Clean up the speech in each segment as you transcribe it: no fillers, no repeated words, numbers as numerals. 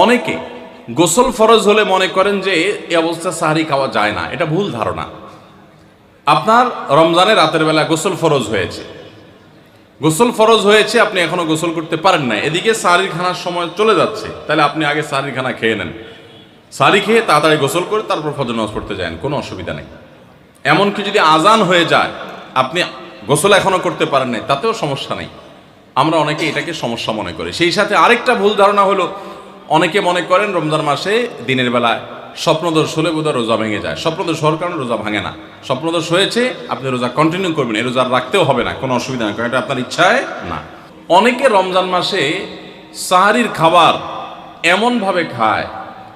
অনেকে গোসল ফরজ হলে মনে করেন যে এই অবস্থা সাহারি খাওয়া যায় না, এটা ভুল ধারণা। আপনার রমজানের রাতের বেলা গোসল ফরজ হয়েছে, আপনি এখনো গোসল করতে পারেন না, এদিকে সাহারির খানার সময় চলে যাচ্ছে, তাহলে আপনি আগে সাহারির খানা খেয়ে নেন, সাহারি খেয়ে তাড়াতাড়ি গোসল করে তারপর ফজর নামাজ পড়তে যান, কোনো অসুবিধা নেই। এমনকি যদি আজান হয়ে যায়, আপনি গোসল এখনো করতে পারেন না, তাতেও সমস্যা নেই। আমরা অনেকে এটাকে সমস্যা মনে করি। সেই সাথে আরেকটা ভুল ধারণা হলো, অনেকে মনে করেন রমজান মাসে দিনের বেলায় স্বপ্নদোষ হলে বোধহয় রোজা ভেঙে যায়। স্বপ্নদোষ হওয়ার কারণে রোজা ভাঙে না। স্বপ্নদোষ হয়েছে, আপনি রোজা কন্টিনিউ করবেন, এই রোজা রাখতেও হবে না, কোনো অসুবিধা নেই, কারণ এটা আপনার ইচ্ছায় না। অনেকে রমজান মাসে সাহারির খাবার এমনভাবে খায়,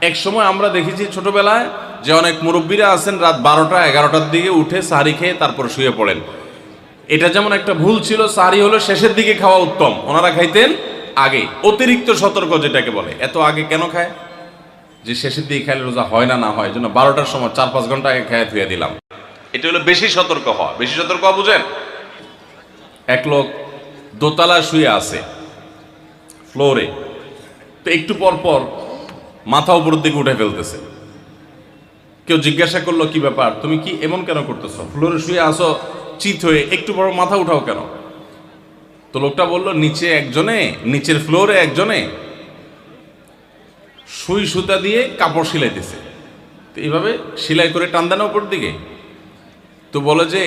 এক সময় আমরা দেখেছি ছোটবেলায় যে অনেক মুরব্বীরা আছেন রাত 12টা-11টার দিকে উঠে সাহারি খেয়ে তারপর শুয়ে পড়েন। এটা যেমন একটা ভুল ছিল, সাহারি হলো শেষের দিকে খাওয়া উত্তম, ওনারা খাইতেন আগে। অতিরিক্ত সতর্ক যেটাকে বলে, এত আগে কেন খায়? যে শেষের দিকে খাইলে রোজা হয় না, না হয় জন্য 12টার সময় 4-5 ঘন্টা আগে খেয়ে ধুয়ে দিলাম। এটা হলো বেশি সতর্ক হওয়া। বেশি সতর্ক হওয়া বুঝেন? এক লোক দোতলা শুয়ে আছে ফ্লোরে, তো একটু পর পর মাথা উপরের দিকে উঠে ফেলতেছে। কেউ জিজ্ঞাসা করলো, কি ব্যাপার, তুমি কি এমন কেন করতেছো? ফ্লোরে শুয়ে আসো চিত হয়ে, একটু বড় মাথা উঠাও কেন? তো লোকটা বলল, নিচের ফ্লোরে একজনে সুই সুতা দিয়ে কাপড় সিলাইতেছে, তো এইভাবে সেলাই করে টান দেন উপর দিকে। তো বলে যে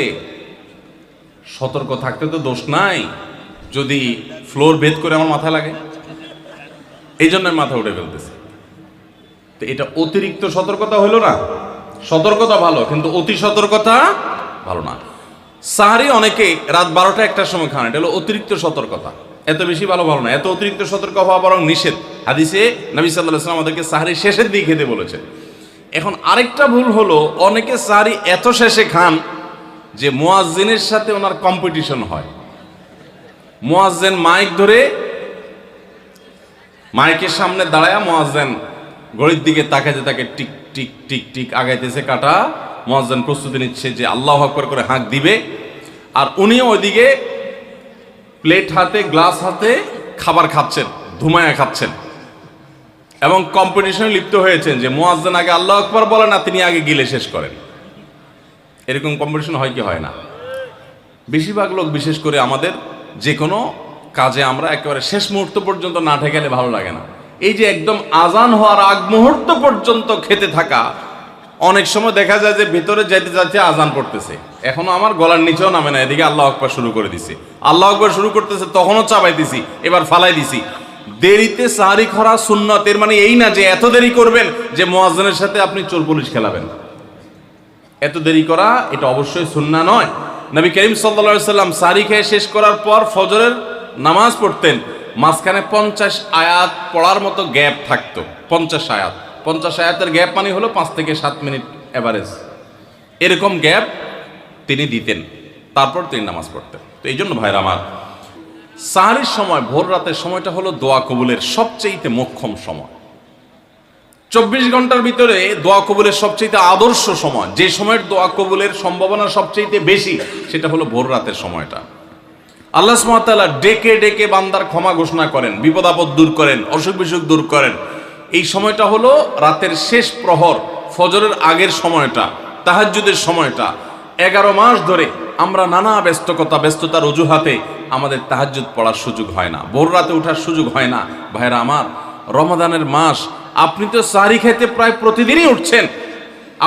সতর্ক থাকতে তো দোষ নাই, যদি ফ্লোর ভেদ করে আমার মাথা লাগে, এই জন্য মাথা উঠে ফেলতেছে। তো এটা অতিরিক্ত সতর্কতা হলো না? সতর্কতা ভালো, কিন্তু অতি সতর্কতা ভালো না। সাহারি অনেকে রাত 12টা-1টার সময় খান, এটা হলো অতিরিক্ত সতর্কতা। এত বেশি ভালো না, এত অতিরিক্ত সতর্ক হওয়া বরং নিষেধ। হাদিসে নবী সাল্লাল্লাহু আলাইহি ওয়াসাল্লাম আমাদেরকে সাহারি শেষের দিকে খেতে বলেছেন। এখন আরেকটা ভুল হলো, অনেকে সাহারি এত শেষে খান যে মুয়াজ্জিনের সাথে ওনার কম্পিটিশন হয়। মুয়াজ্জিন মাইক ধরে, মাইকের সামনে দাঁড়ায় মুয়াজ্জিন ঘড়ির দিকে তাকাইতে তাকে টিক টিক টিক টিক আগাইতেছে কাটা। মুয়াজ্জিন প্রস্তুতি নিচ্ছে যে আল্লাহু আকবার করে হাঁক দিবে, আর উনিও ওইদিকে প্লেট হাতে গ্লাস হাতে খাবার খাচ্ছেন, ধুমায়া খাচ্ছেন, এবং কম্পিটিশনে লিপ্ত হয়েছেন যে মুয়াজ্জিন আগে আল্লাহু আকবার বলে না, তিনি আগে গিলে শেষ করেন। এরকম কম্পিটিশন হয় কি হয় না? বেশিরভাগ লোক, বিশেষ করে আমাদের যে কোনো কাজে আমরা একেবারে শেষ মুহূর্ত পর্যন্ত না ঠেকালে ভালো লাগে না। এই যে একদম আজান হওয়ার আগ মুহূর্ত পর্যন্ত খেতে থাকা, অনেক সময় দেখা যায় যে ভিতরে যাইতে যাচ্ছে আজান পড়তেছে, এখনো আমার গলার নিচেও নামে না, এদিকে আল্লাহু আকবার শুরু করে দিছি, আল্লাহু আকবার শুরু করতেছে, তখনও চাপাইতেছি, এবার ফালাই দিছি। দেরিতে সাহারি খাওয়া সুন্নত, এর মানে এই না যে এত দেরি করবেন যে মুয়াজ্জিনের সাথে আপনি চোর পুলিশ খেলাবেন। এত দেরি করা এটা অবশ্যই সুন্নাহ নয়। নবী করিম সাল্লাল্লাহু আলাইহি ওয়াসাল্লাম সাহারি খেয়ে শেষ করার পর ফজরের নামাজ পড়তেন, মাঝখানে 50 আয়াত পড়ার মতো গ্যাপ থাকতো। 50 আয়াতের গ্যাপ মানে হলো 5 থেকে 7 মিনিট এভারেজ, এরকম গ্যাপ তিনি দিতেন, তারপর তিনি নামাজ পড়তেন। তো এই জন্য ভাইরা আমার, সাহারির সময়, ভোর রাতের সময়টা হলো দোয়া কবুলের সবচেয়ে মোক্ষম সময়। 24 ঘন্টার ভিতরে দোয়া কবুলের সবচেয়ে আদর্শ সময়, যে সময়ের দোয়া কবুলের সম্ভাবনা সবচেয়ে বেশি, সেটা হলো ভোর রাতের সময়টা। আল্লাহ সুবহানাহু ওয়া তাআলা ডেকে ডেকে বান্দার ক্ষমা ঘোষণা করেন, বিপদ আপদ দূর করেন, অসুখ বিসুখ দূর করেন। এই সময়টা হলো রাতের শেষ প্রহর, ফজরের আগের সময়টা, তাহাজ্জুদের সময়টা। 11 মাস ধরে আমরা নানা ব্যস্ততার অজুহাতে আমাদের তাহাজ্জুদ পড়ার সুযোগ হয় না, ভোর রাতে ওঠার সুযোগ হয় না। ভাইরা আমার, রমাদানের মাস, আপনি তো সাহারি খেতে প্রায় প্রতিদিনই উঠছেন।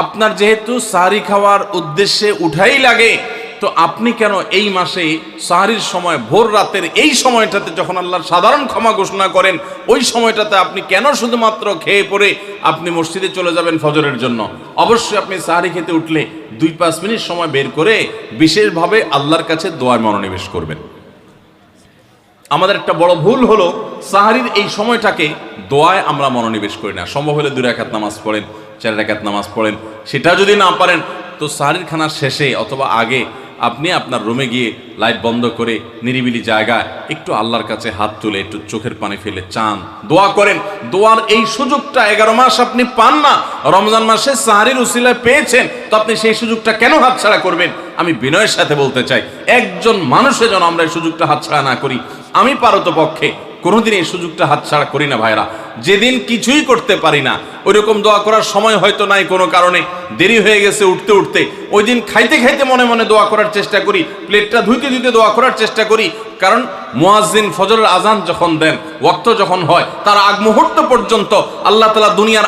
আপনার যেহেতু সাহারি খাওয়ার উদ্দেশ্যে উঠাই লাগে, তো আপনি কেন এই মাসে সাহারির সময়, ভোর রাতের এই সময়টাতে যখন আল্লাহর সাধারণ ক্ষমা ঘোষণা করেন, ওই সময়টাতে আপনি কেন শুধুমাত্র খেয়ে পরে আপনি মসজিদে চলে যাবেন ফজরের জন্য? অবশ্যই আপনি সাহারি খেতে উঠলে 2-5 মিনিট সময় বের করে বিশেষভাবে আল্লাহর কাছে দোয়ায় মনোনিবেশ করবেন। আমাদের একটা বড় ভুল হলো, সাহারির এই সময়টাকে দোয়ায় আমরা মনোনিবেশ করি না। সম্ভব হলে 2 রাকাত নামাজ পড়েন, 4 রাকাত নামাজ পড়েন। সেটা যদি না পারেন, তো সাহারির খানার শেষে অথবা আগে আপনি আপনার রুমে গিয়ে লাইট বন্ধ করে নিরিবিলি জায়গায় একটু আল্লাহর কাছে হাত তুলে একটু চোখের পানি ফেলে চান, দোয়া করেন। দোয়ার এই সুযোগটা 11 মাস আপনি পান না, রমজান মাসে সাহারির উসিলায় পেয়েছেন, তো আপনি সেই সুযোগটা কেন হাতছাড়া করবেন? আমি বিনয়ের সাথে বলতে চাই, একজন মানুষের জন্য আমরা এই সুযোগটা হাতছাড়া না করি। আমি পারতপক্ষে কোনোদিন এই সুযোগটা হাতছাড়া করি না ভাইরা। যেদিন কিছুই করতে পারি না, ওই রকম দোয়া করার সময় হয়তো নাই, কোনো কারণে দেরি হয়ে গেছে উঠতে উঠতে, ওই দিন খাইতে খাইতে মনে মনে দোয়া করার চেষ্টা করি, প্লেটটা ধুইতে ধুইতে দোয়া করার চেষ্টা করি। কারণ মুয়াজ্জিন ফজরের আজান যখন দেন, ওয়াক্ত যখন হয়, তার আগ মুহূর্ত পর্যন্ত আল্লাহ তাআলা দুনিয়ার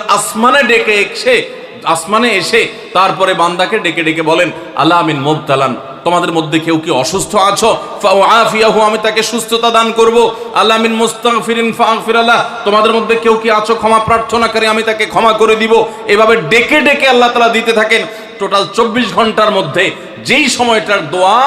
আসমানে এসে তারপরে বান্দাকে ডেকে ডেকে বলেন, আল্লাহ মিন মুবতালান, তোমাদের মধ্যে কেউ কি অসুস্থ আছো, ফাআফিয়াহু, আমি তাকে সুস্থতা দান করব। আল্লাহ মিন মুস্তাগফিরিন ফাগফির লাহ, তোমাদের মধ্যে কেউ কি আছো ক্ষমা প্রার্থনাকারী, আমি তাকে ক্ষমা করে দিব। এভাবে ডেকে ডেকে আল্লাহ তাআলা দিতে থাকেন। টোটাল 24 ঘন্টার মধ্যে যেই সময়টার দোয়া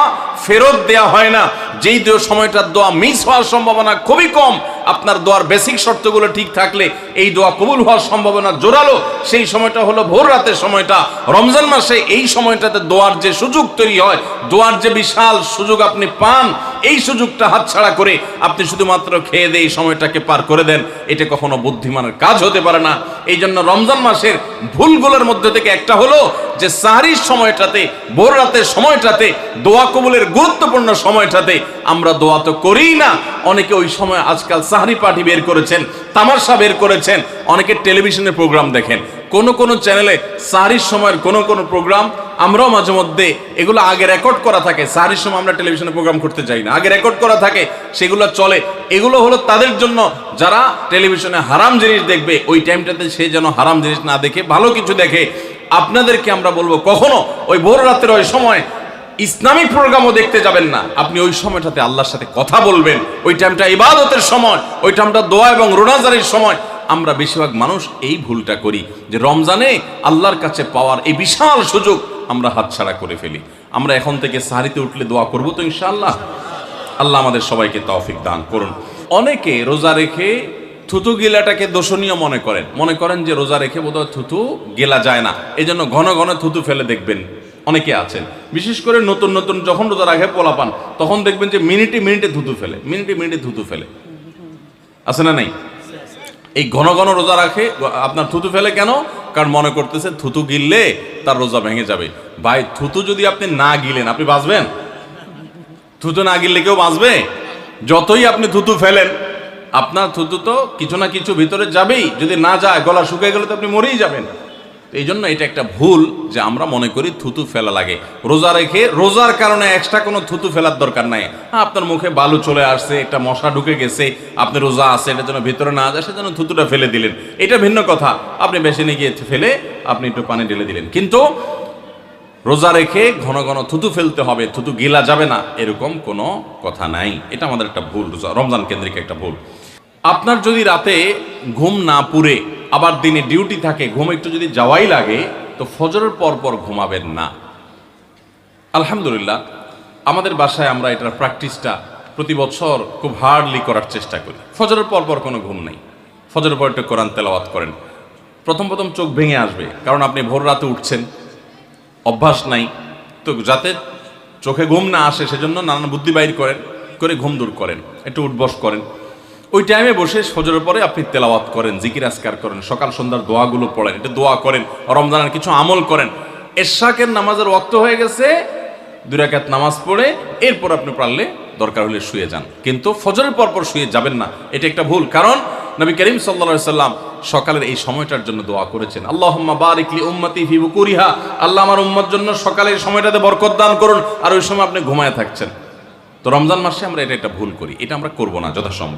ফেরত দেয়া হয় না, যেই সময়টার দোয়া মিস হওয়ার সম্ভাবনা খুবই কম, আপনার দোয়ার বেসিক শর্তগুলো ঠিক থাকলে এই দোয়া কবুল হওয়ার সম্ভাবনা জোরালো, সেই সময়টা হলো ভোর রাতের সময়টা। রমজান মাসে এই সময়টাতে দোয়ার যে সুযোগ তৈরি হয়, দোয়ার যে বিশাল সুযোগ আপনি পান, এই সুযোগটা হাতছাড়া করে আপনি শুধুমাত্র খেয়ে দিয়ে এই সময়টাকে পার করে দেন, এটা কখনো বুদ্ধিমানের কাজ হতে পারে না। এই জন্য রমজান মাসের ভুলগুলোর মধ্যে থেকে একটা হলো যে সাহরির সময়টাতে, ভোর রাতের সময়টাতে, দোয়া কবুলের গুরুত্বপূর্ণ সময়টাতে আমরা দোয়া তো করিই না। অনেকে ওই সময় আজকাল সাহরি পার্টি বের করেছেন, তামাশা বের করেছেন, অনেকে টেলিভিশনের প্রোগ্রাম দেখেন। কোন চ্যানেলে সাহরির সময়ের কোন প্রোগ্রাম আমরাও মাঝে মধ্যে, এগুলো আগে রেকর্ড করা থাকে। সাহরির সময় আমরা টেলিভিশনে প্রোগ্রাম করতে চাই না, আগে রেকর্ড করা থাকে, সেগুলো চলে। এগুলো হলো তাদের জন্য যারা টেলিভিশনে হারাম জিনিস দেখবে, ওই টাইমটাতে সে যেন হারাম জিনিস না দেখে ভালো কিছু দেখে। আপনাদেরকে আমরা বলবো, কখনো ওই ভোর রাতের ওই সময় ইসলামিক প্রোগ্রামও দেখতে যাবেন না। আপনি ওই সময়টাতে আল্লাহর সাথে কথা বলবেন, ওই টাইমটা ইবাদতের সময়, ওই টাইমটা দোয়া এবং রোনাজারির সময়। আমরা বেশিরভাগ মানুষ এই ভুলটা করি যে রমজানে আল্লাহর কাছে পাওয়ার এই বিশাল সুযোগ আমরা হাতছাড়া করে ফেলি। আমরা এখন থেকে সাহরিতে উঠলে দোয়া করবো তো ইনশাআল্লাহ। আল্লাহ আমাদের সবাইকে তৌফিক দান করুন। অনেকে রোজা রেখে থুতু গেলাটাকে দোষণীয় মনে করেন যে রোজা রেখে বোধহয় থুতু গেলা যায় না, এই জন্য ঘন ঘন থুতু ফেলে দেখবেন অনেকে আছেন। বিশেষ করে নতুন নতুন যখন রোজা রাখে পোলাপান, তখন দেখবেন যে মিনিটে মিনিটে থুতু ফেলে, আছে না নাই? এই ঘন ঘন রোজা রাখে, আপনার থুতু ফেলে কেন? কারণ মনে করতেছে থুতু গিললে তার রোজা ভেঙে যাবে। ভাই, থুতু যদি আপনি না গিলেন, আপনি বাঁচবেন? থুতু না গিললে কেউ বাঁচবে? যতই আপনি থুতু ফেলেন, আপনার থুতু তো কিছু না কিছু ভিতরে যাবেই। যদি না যায়, গলা শুকিয়ে গেলে তো আপনি মরেই যাবেন। এই জন্য এটা একটা ভুল যে আমরা মনে করি থুতু ফেলা লাগে। রোজা রেখে রোজার কারণে এক্সট্রা কোনো থুতু ফেলার দরকার নাই। আপনার মুখে বালু চলে আসছে, একটা মশা ঢুকে গেছে, আপনি রোজা আছে, এটা যেন ভিতরে না যায়, সেজন্য থুতুটা ফেলে দিলেন, এটা ভিন্ন কথা। আপনি বেসিনে গিয়ে ফেলে আপনি একটু পানি ঢেলে দিলেন। কিন্তু রোজা রেখে ঘন ঘন থুতু ফেলতে হবে, থুতু গিলা যাবে না, এরকম কোনো কথা নাই। এটা আমাদের একটা ভুল, রমজান কেন্দ্রিক একটা ভুল। আপনার যদি রাতে ঘুম না পুরে আবার দিনে ডিউটি থাকে, ঘুম একটু যদি যাওয়াই লাগে, তো ফজরের পর ঘুমাবেন না। আলহামদুলিল্লাহ, আমাদের বাসায় আমরা এটার প্র্যাকটিসটা প্রতি বছর খুব হার্ডলি করার চেষ্টা করি। ফজরের পর কোনো ঘুম নেই, ফজরের পর একটু কোরআন তেলাওয়াত করেন। প্রথম চোখ ভেঙে আসবে, কারণ আপনি ভোর রাতে উঠছেন, অভ্যাস নাই। তো যাতে চোখে ঘুম না আসে, সেজন্য নানান বুদ্ধি বাইর করে ঘুম দূর করেন, একটু উঠবস করেন। ওই টাইমে বসে ফজরের পরে আপনি তেলাওয়াত করেন, জিকির আজকার করেন, সকাল সন্ধ্যার দোয়াগুলো পড়েন, এটা দোয়া করেন, রমজানের কিছু আমল করেন। এশাকের নামাজের ওয়াক্ত হয়ে গেছে, 2 রাকাত নামাজ পড়ে এরপর আপনি পারলে দরকার হলে শুয়ে যান, কিন্তু ফজরের পর শুয়ে যাবেন না। এটা একটা ভুল, কারণ নবী করিম সাল্লাল্লাহু আলাইহি সাল্লাম সকালের এই সময়টার জন্য দোয়া করেছেন, আল্লাহুম্মা বারিক লি উম্মতি ফি বুকুরিহা, আল্লাহ আমার উম্মত জন্য সকালের সময়টাতে বরকত দান করুন। আর ওই সময় আপনি ঘুমায় থাকছেন। তো রমজান মাসে আমরা এটা একটা ভুল করি, এটা আমরা করব না যথাসম্ভব।